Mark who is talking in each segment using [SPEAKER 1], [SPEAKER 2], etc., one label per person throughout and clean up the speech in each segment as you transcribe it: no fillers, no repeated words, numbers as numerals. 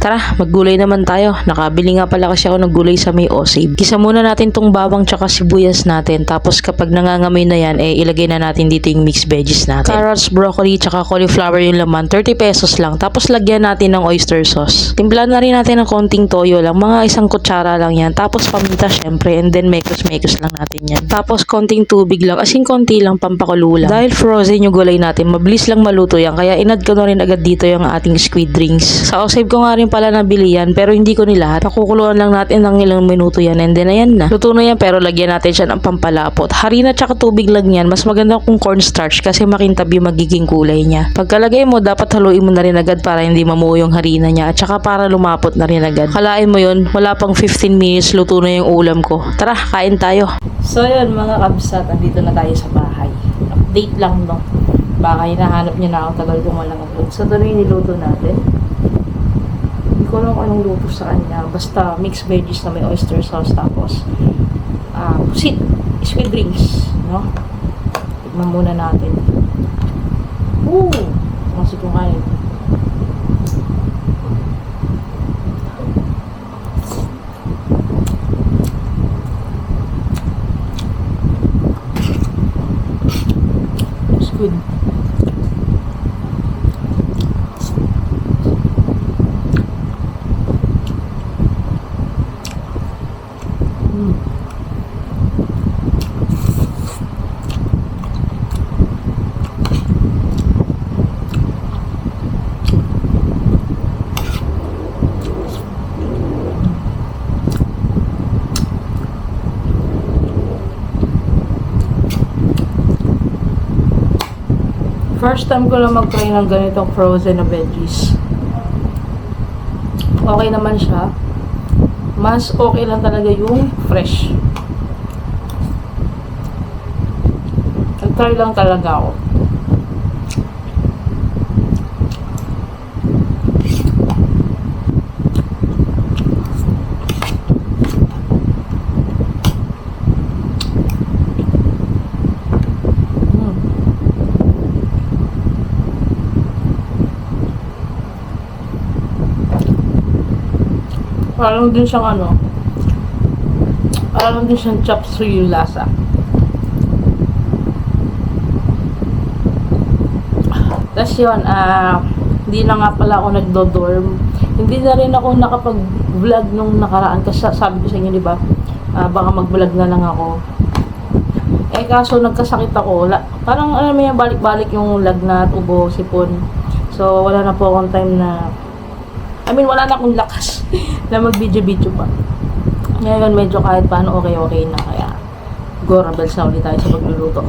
[SPEAKER 1] Tara, maggulay naman tayo. Nakabili nga pala kasi ako ng gulay sa may Osave. Gisa muna natin tong bawang tsaka sibuyas natin. Tapos kapag nangangamoy na yan, ilagay na natin dito yung mixed veggies natin. Carrots, broccoli, tsaka cauliflower yung laman. 30 pesos lang. Tapos lagyan natin ng oyster sauce. Timpla na rin natin ng konting toyo lang. Mga isang kutsara lang yan. Tapos paminta syempre. And then mekos lang natin yan. Tapos konting tubig lang. As in konti lang, pampakulo lang. Dahil frozen yung gulay natin, mabilis lang maluto yan. Kaya inad ko na rin agad dito yung ating squid rings. Sa Osave ko nga rin pala nabili yan, pero hindi ko nilahat. Pakukuluan lang natin ng ilang minuto yan, and then ayan na. Luto na yan, pero lagyan natin siya ng pampalapot. Harina tsaka tubig lang yan. Mas maganda kung cornstarch kasi makintab yung magiging kulay niya. Pagkalagay mo, dapat haluin mo na rin agad para hindi mamuo yung harina niya, at tsaka para lumapot na rin agad. Kalain mo yun, wala pang 15 minutes, luto na yung ulam ko. Tara, kain tayo. So yun mga kabsat, andito na tayo sa bahay. Update lang no. Baka hinahanap niya na ako, tagal kong walang upload. So ito na yung niluto natin. Hindi ko alam kung anong luto sa kanya. Basta mixed veggies na may oyster sauce. Tapos pusit, squid rings, no? Tikman muna natin. Kasi kung kain. It's good. First time ko lang mag-try ng ganitong frozen na veggies. Okay naman siya. Mas okay lang talaga yung fresh. Nag-try lang talaga ako. Parang din siyang parang din siyang chop suey yung lasa. Tapos yun, hindi na nga pala ako nagdo-dorm. Hindi na rin ako nakapag-vlog nung nakaraan kasi sabi ko sa inyo, di ba? Baka mag-vlog na lang ako. Kaso nagkasakit ako. Parang may balik-balik yung lagnat, ubo, sipon. So wala na po akong time na wala na akong lakas na mag-video-video pa. Ngayon, medyo kahit paano okay na. Kaya, go, rebels na ulit tayo sa pagluluto.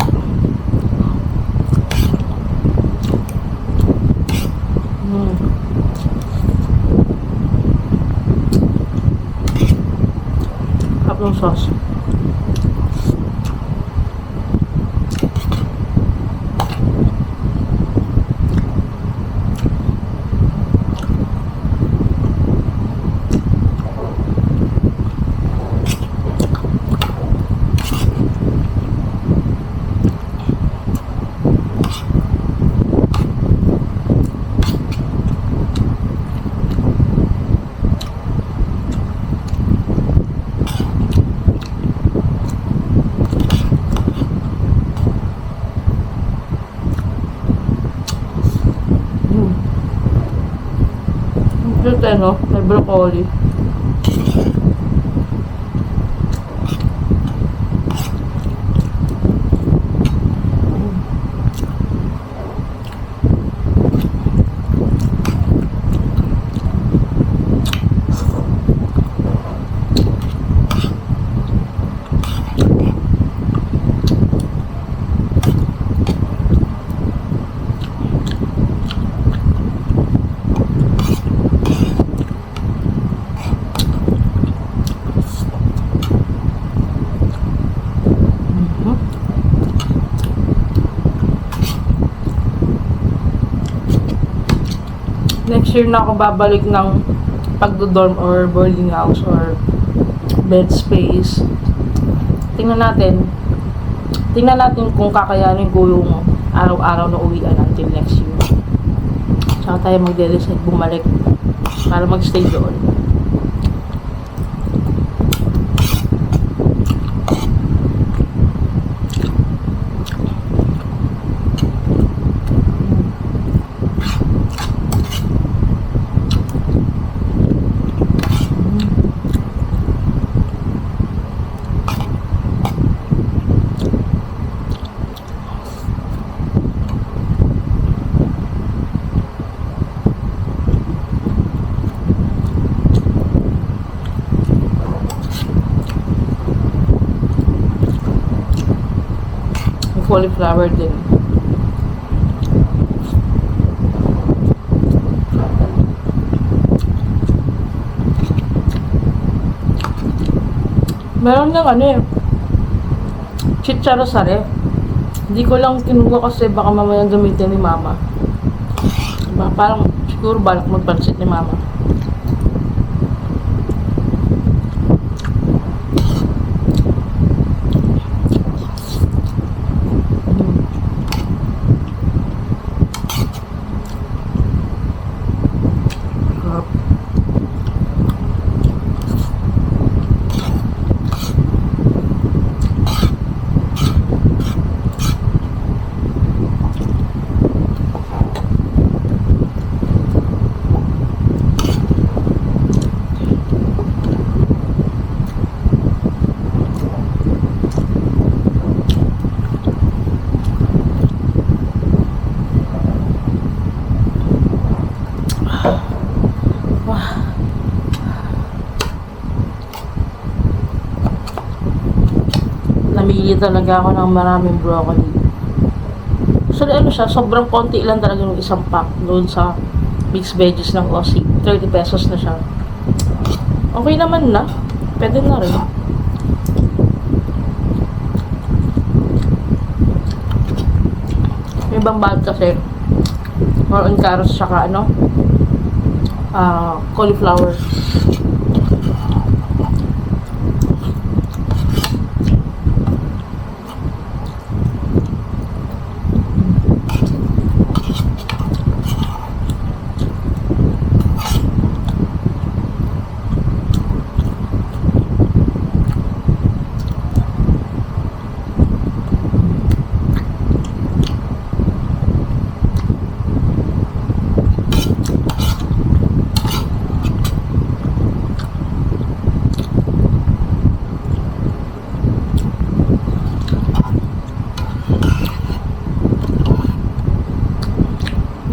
[SPEAKER 1] Hapong sauce. Cute no? May broccoli. Next year na ako babalik ng pagdo-dorm or boarding house or bed space. Tingnan natin kung kakayanin ko yung araw-araw na uwian until next year. Saka tayo magde-decide bumalik. para magstay doon. Cauliflower din. Meron ng ano eh, chicharo sare. Hindi ko lang kinuha kasi baka mamaya gamitin ni mama. Diba? Parang siguro balak magpansit ni mama. Namili talaga ako ng maraming broccoli. So, ano siya, sobrang konti lang talaga yung isang pack doon sa mixed veggies ng Aussie. 30 pesos na siya. Okay naman na. Pwede na rin. May ibang bag kasi more on carrots saka ano, cauliflower.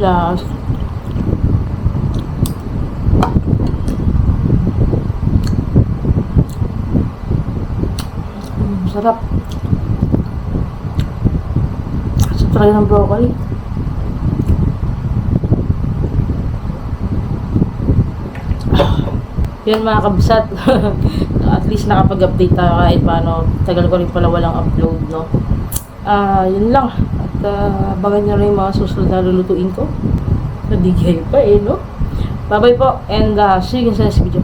[SPEAKER 1] Yes. Sarap. Sarap talaga ng broccoli. Yun mga kabsat. At least nakapag-update tayo kahit paano. Tagal ko rin pala walang upload, no? Yun lang. At abangan nyo rin yung mga susunod na lulutuin ko. Nadigay pa eh, no? Bye-bye po. And see you in the next video.